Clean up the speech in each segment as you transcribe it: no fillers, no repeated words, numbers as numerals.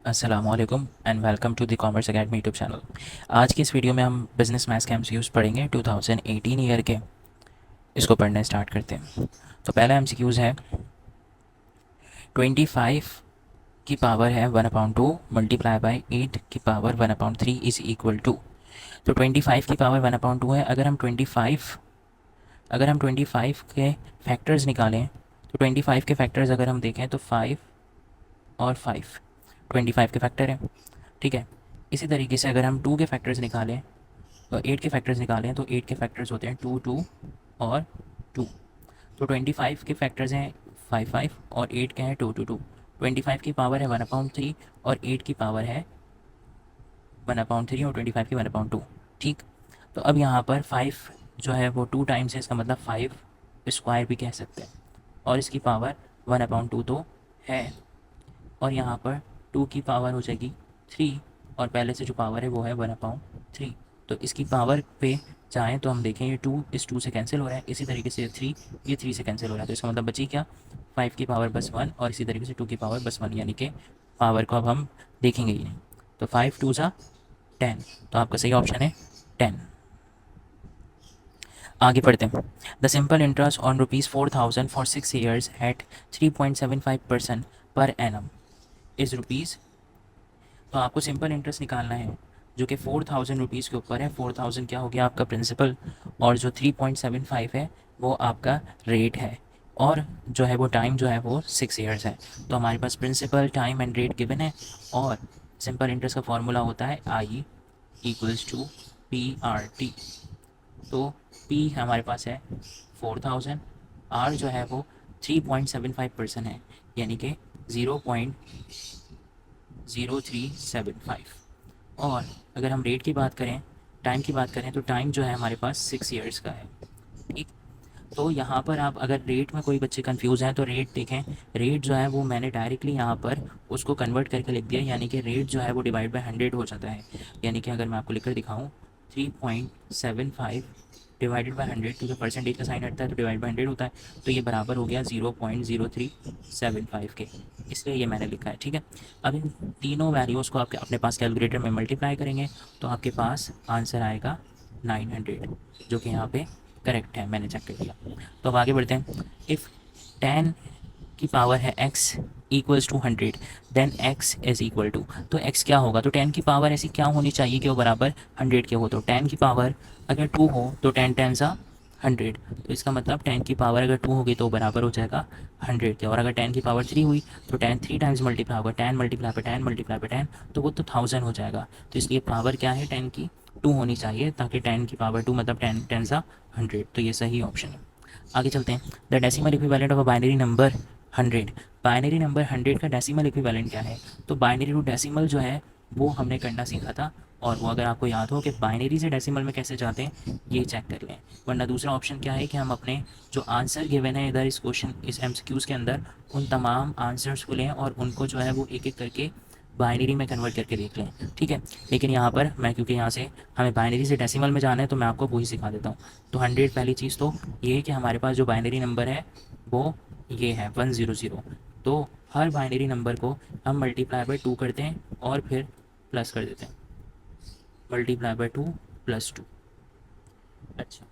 अस्सलामुअलैकुम and welcome to the commerce academy YouTube channel. आज की इस वीडियो में हम बिजनेस मैथ्स के एमसीक्यूज़ पढ़ेंगे 2018 ईयर के। इसको पढ़ने स्टार्ट करते हैं। तो पहला एमसीक्यूज़ है 25 की पावर है 1/2 मल्टीप्लाई बाई 8 की पावर 1/3 इज़ इक्वल टू। तो 25 की पावर 1/2 है। अगर हम 25 के फैक्टर्स निकालें तो 25 के फैक्टर्स अगर हम देखें तो 5 और 5 25 के फैक्टर हैं। ठीक है। इसी तरीके से अगर हम 2 के फैक्टर्स निकालें तो 8 के फैक्टर्स निकालें तो 8 के फैक्टर्स होते हैं 2 2 और 2। तो 25 के फैक्टर्स हैं 5 5 और 8 के हैं 2 2 2। 25 की पावर है 1/3 और 8 की पावर है 1/3 और 25 की 1/2। ठीक। तो अब यहाँ पर 5 जो है वो 2 टाइम्स है, इसका मतलब 5 स्क्वायर भी कह सकते हैं। और इसकी पावर 1/2 तो है। और यहाँ पर 2 की पावर हो जाएगी 3 और पहले से जो पावर है वो है 1/3। तो इसकी पावर पे चाहें तो हम देखें ये 2 इस 2 से कैंसिल हो रहा है, इसी तरीके से 3 ये 3 से कैंसिल हो रहा है। तो इसका मतलब बची क्या, 5 की पावर बस 1 और इसी तरीके से 2 की पावर बस 1, यानी कि पावर को अब हम देखेंगे ही नहीं। तो 5 2 सा 10, तो आपका सही ऑप्शन है 10। आगे पढ़ते हैं। The simple interest on ₹4,000 for 6 years at 3.75% per annum is rupees. तो आपको सिंपल इंटरेस्ट निकालना है जो कि 4,000 रुपीज़ के ऊपर है। 4,000 क्या हो गया आपका प्रिंसिपल, और जो 3.75 है वो आपका रेट है, और जो है वो टाइम जो है वो 6 years है। तो हमारे पास principal, time and rate given है। और सिंपल इंटरेस्ट का फॉर्मूला होता है आई इक्वल्स टू PRT। तो P हमारे पास है 4,000, R जो है वो 3.75% है, यानी कि 0.0375। और अगर हम रेट की बात करें, टाइम की बात करें, तो टाइम जो है हमारे पास 6 years का है। ठीक। तो यहाँ पर आप अगर रेट में कोई बच्चे कंफ्यूज हैं तो रेट देखें। रेट जो है वो मैंने डायरेक्टली यहाँ पर उसको कन्वर्ट करके लिख दिया, यानी कि रेट जो है वो डिवाइड बाय 100 हो जाता है। यानी कि अगर मैं आपको लिख कर दिखाऊँ 3.75 डिवाइडेड बाय 100, क्योंकि परसेंटेज का साइन हटता है तो डिवाइड बाय 100 होता है, तो ये बराबर हो गया 0.0375 के। इसलिए ये मैंने लिखा है। ठीक है। अब इन तीनों वैल्यूज़ को आपके अपने पास कैलकुलेटर में मल्टीप्लाई करेंगे तो आपके पास आंसर आएगा 900, जो कि यहाँ पे करेक्ट है, मैंने चेक कर लिया। तो अब आगे बढ़ते हैं। इफ़ 10 की पावर है x equals to 100 then x is equal to. तो x क्या होगा, तो 10 की पावर ऐसी क्या होनी चाहिए कि वो बराबर 100 के हो। तो 10 की पावर अगर 2 हो तो 10 10 सा 100, तो इसका मतलब 10 की पावर अगर 2 होगी तो बराबर हो जाएगा 100 के। और अगर 10 की पावर 3 हुई तो 10 3 टाइम्स मल्टीप्लाई होगा, 10 मल्टीप्लाई पे 10 मल्टीप्लाई पे 10, तो वो तो 1000 हो जाएगा। तो इसलिए पावर क्या है 10 की 2 होनी चाहिए, ताकि 10 की पावर 2 मतलब 10 10 सा 100। तो ये सही ऑप्शन है। आगे चलते हैं। The decimal equivalent of a binary number 100। Binary number 100 का डेसिमल इक्विवेलेंट क्या है। तो बाइनरी टू डेसिमल जो है वो हमने करना सीखा था, और वो अगर आपको याद हो कि बाइनरी से डेसिमल में कैसे जाते हैं ये चेक कर लें। वरना दूसरा ऑप्शन क्या है कि हम अपने जो आंसर गिवन है इधर इस क्वेश्चन इस एमसीक्यूज़ के अंदर उन तमाम आंसर्स को लें और उनको जो है वो एक एक करके बाइनरी में कन्वर्ट करके देख लें। ठीक है। लेकिन यहाँ पर मैं, क्योंकि यहाँ से हमें बाइनरी से डेसिमल में जाना है, तो मैं आपको वही सिखा देता हूँ। तो 100 पहली चीज़ तो ये है कि हमारे पास जो बाइनरी नंबर है वो ये है 100। तो हर बाइनरी नंबर को हम मल्टीप्लाई बाय 2 करते हैं और फिर प्लस कर देते हैं, मल्टीप्लाई बाय 2 प्लस 2। अच्छा।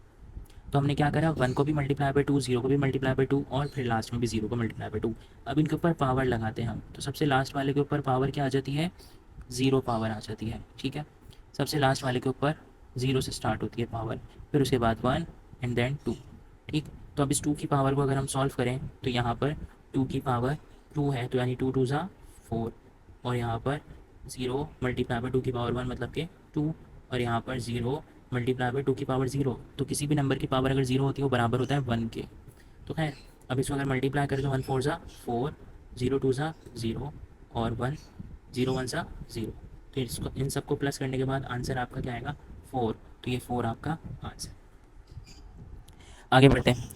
तो हमने क्या करा, 1 को भी मल्टीप्लाई बाय 2, 0 को भी मल्टीप्लाई बाय 2 और फिर लास्ट में भी 0 को मल्टीप्लाई बाय 2। अब इनके ऊपर पावर लगाते हैं हम। तो सबसे लास्ट वाले के ऊपर पावर क्या आ जाती है, 0 पावर आ जाती है। ठीक है। सबसे लास्ट वाले के ऊपर 0 से स्टार्ट होती है पावर, फिर उसके बाद 1 एंड देन 2। ठीक। तो अब इस 2 की पावर को अगर हम सॉल्व करें तो यहाँ पर 2 की पावर 2 है, तो यानी 2 2 ज़ा 4, और यहाँ पर 0 मल्टीप्लाई बाय 2 की पावर 1 मतलब कि 2, और यहाँ पर 0 मल्टीप्लाई बाय 2 की पावर 0। तो किसी भी नंबर की पावर अगर 0 होती है वो बराबर होता है 1 के। तो खैर अब इसको अगर मल्टीप्लाई करें तो 1 4 ज़ा 4, 0 2 ज़ा 0 और 1 0 1 ज़ा 0। तो इसको इन सबको प्लस करने के बाद आंसर आपका क्या आएगा 4। तो ये 4 आपका आंसर। आगे बढ़ते हैं।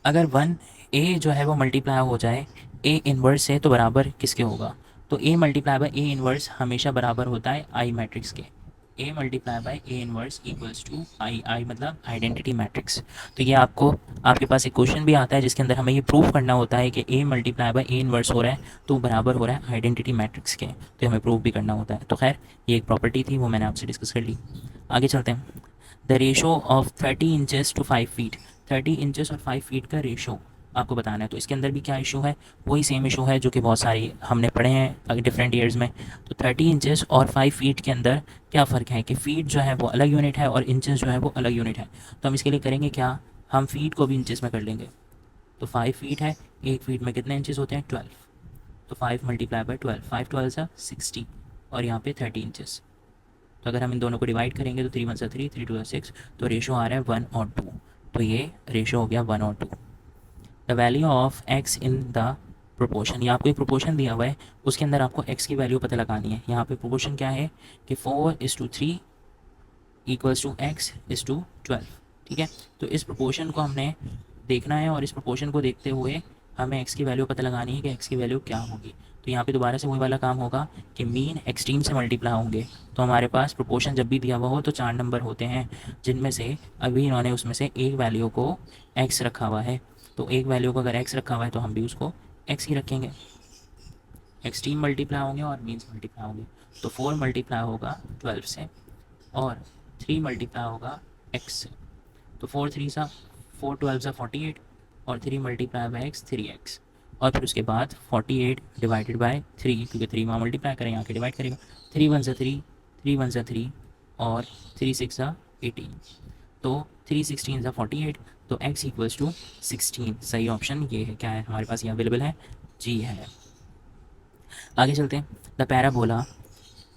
अगर 1 जो है वो मल्टीप्लाई हो जाए ए इन्वर्स से तो बराबर किसके होगा। तो A multiply by A inverse हमेशा बराबर होता है आई मैट्रिक्स के। A multiply by A inverse equals to I, I मतलब आइडेंटिटी मैट्रिक्स। तो ये आपको आपके पास एक क्वेश्चन भी आता है जिसके अंदर हमें ये प्रूव करना होता है कि ए मल्टीप्लाई बाई ए इनवर्स हो रहा है तो बराबर हो रहा है आइडेंटिटी मैट्रिक्स के, तो हमें प्रूव भी करना होता है। तो खैर ये एक प्रॉपर्टी थी, वो मैंने आपसे डिस्कस कर ली। आगे चलते हैं। The ratio of 30 inches to 5 feet, 30 inches और 5 फीट का रेशो आपको बताना है। तो इसके अंदर भी क्या इशू है, वही सेम इशू है जो कि बहुत सारी हमने पढ़े हैं डिफरेंट ईयर्स में। तो 30 इंचेस और 5 फीट के अंदर क्या फ़र्क है कि फ़ीट जो है वो अलग यूनिट है और इंचेस जो है वो अलग यूनिट है। तो हम इसके लिए करेंगे क्या, हम फ़ीट को भी इंचेस में कर लेंगे। तो 5 फीट है, एक फीट में कितने इंचेस होते हैं 12, तो 5 मल्टीप्लाई बाई 12, 5 12 सा 60 और यहाँ पे 30 इंचेस। तो अगर हम इन दोनों को डिवाइड करेंगे तो 3 1 सा 3, 3 2 सा 6, तो रेशो आ रहा है 1 और 2। तो ये रेशो हो गया 1 और 2। The value of x in the proportion, ये आपको एक प्रोपोर्शन दिया हुआ है, उसके अंदर आपको एक्स की वैल्यू पता लगानी है। यहाँ पे प्रोपोर्शन क्या है कि 4:3 equals to x is to 12। ठीक है, तो इस प्रोपोर्शन को हमने देखना है और इस प्रोपोर्शन को देखते हुए हमें एक्स की वैल्यू पता लगानी है कि एक्स की वैल्यू क्या होगी। तो यहाँ पे दोबारा से वही वाला काम होगा कि मीन एक्सट्रीम से मल्टीप्लाई होंगे। तो हमारे पास प्रोपोर्शन जब भी दिया हुआ हो तो 4 नंबर होते हैं, जिनमें से अभी इन्होंने उसमें से एक वैल्यू को एक्स रखा हुआ है। तो एक वैल्यू को अगर एक्स रखा हुआ है तो हम भी उसको एक्स ही रखेंगे। एक्सट्रीम मल्टीप्लाई होंगे और मीन्स मल्टीप्लाई होंगे। तो 4 मल्टीप्लाई होगा 12 से और 3 मल्टीप्लाई होगा एक्स से। तो 4 3 सा 4 12 सा 48 और 3 मल्टीप्लाई बाई एक्स 3x, और फिर उसके बाद 48 डिवाइडेड बाई 3, क्योंकि 3 वहाँ मल्टीप्लाई करें यहाँ के डिवाइड करेगा। 3 1 सा 3, 3 1 सा 3 और 3 6 सा 18, तो 3 16 सा 48, तो x इक्वल्स टू 16। सही ऑप्शन ये है, क्या है हमारे पास ये अवेलेबल है, जी है। आगे चलते हैं। द पैराबोला,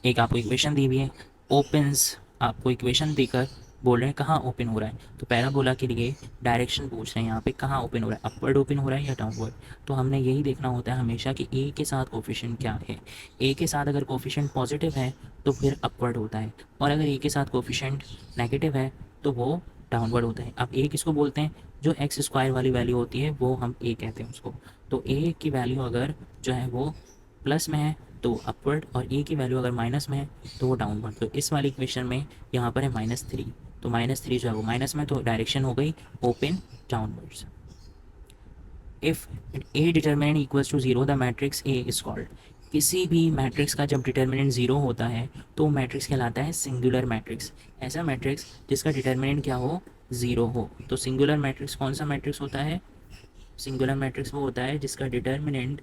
एक आपको इक्वेशन दी हुई है, ओपन्स, आपको इक्वेशन देकर बोल रहे हैं कहाँ ओपन हो रहा है। तो पैराबोला के लिए डायरेक्शन पूछ रहे हैं यहाँ पे, कहाँ ओपन हो रहा है, अपवर्ड ओपन हो रहा है या डाउनवर्ड। तो हमने यही देखना होता है हमेशा कि ए के साथ कोफिशिएंट क्या है। ए के साथ अगर कोफिशिएंट पॉजिटिव है तो फिर अपवर्ड होता है, और अगर ए के साथ कोफिशिएंट नेगेटिव है तो वो डाउनवर्ड होता है। अब ए किसको बोलते हैं, जो एक्स स्क्वायर वाली वैल्यू होती है वो हम ए कहते हैं उसको। तो ए की वैल्यू अगर जो है वो प्लस में है तो अपवर्ड, और ए की वैल्यू अगर माइनस में है तो वो डाउनवर्ड। तो इस वाली इक्वेशन में यहाँ पर है -3, तो -3 जो है वो माइनस में, तो डायरेक्शन हो गई open downwards. If a determinant equals to 0 the matrix A is called, किसी भी मैट्रिक्स का जब डिटर्मिनेंट 0 होता है तो मैट्रिक्स कहलाता है सिंगुलर मैट्रिक्स। ऐसा मैट्रिक्स जिसका डिटर्मिनेंट क्या हो, 0 हो। तो सिंगुलर मैट्रिक्स कौन सा मैट्रिक्स होता है, सिंगुलर मैट्रिक्स वो होता है जिसका डिटर्मिनेंट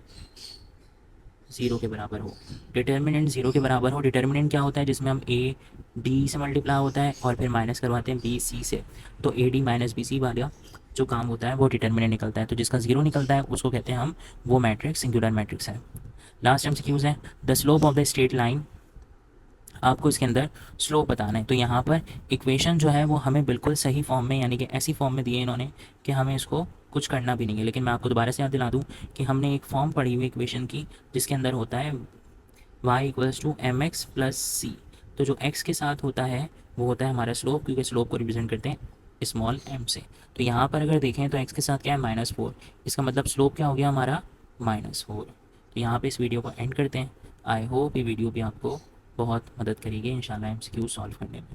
0 के बराबर हो। डिटर्मिनेंट 0 के बराबर हो, डिटर्मिनेंट क्या होता है जिसमें हम ए डी से मल्टीप्लाई होता है और फिर माइनस करवाते हैं बी सी से। तो A D minus B C वाला जो काम होता है वो डिटर्मिनेंट निकलता है। तो जिसका 0 निकलता है उसको कहते हैं हम, वो मैट्रिक्स सिंगुलर मैट्रिक्स है। लास्ट एमसीक्यूज है, the slope of the straight line, आपको इसके अंदर स्लोप बताना है। तो यहाँ पर इक्वेशन जो है वो हमें बिल्कुल सही फॉर्म में, यानी कि ऐसी फॉर्म में दिए इन्होंने कि हमें इसको कुछ करना भी नहीं है। लेकिन मैं आपको दोबारा से याद दिला दूँ कि हमने एक फॉर्म पढ़ी हुई इक्वेशन की जिसके अंदर होता है y equals to M X plus C. तो जो x के साथ होता है वो होता है हमारा स्लोप, क्योंकि स्लोप को रिप्रेजेंट करते हैं स्मॉल m से। तो यहाँ पर अगर देखें तो x के साथ क्या है -4, इसका मतलब स्लोप क्या हो गया हमारा -4। तो यहाँ पे इस वीडियो को एंड करते हैं। आई होप ये वीडियो भी आपको बहुत मदद करेगी इंशाल्लाह एमसीक्यू सॉल्व करने में।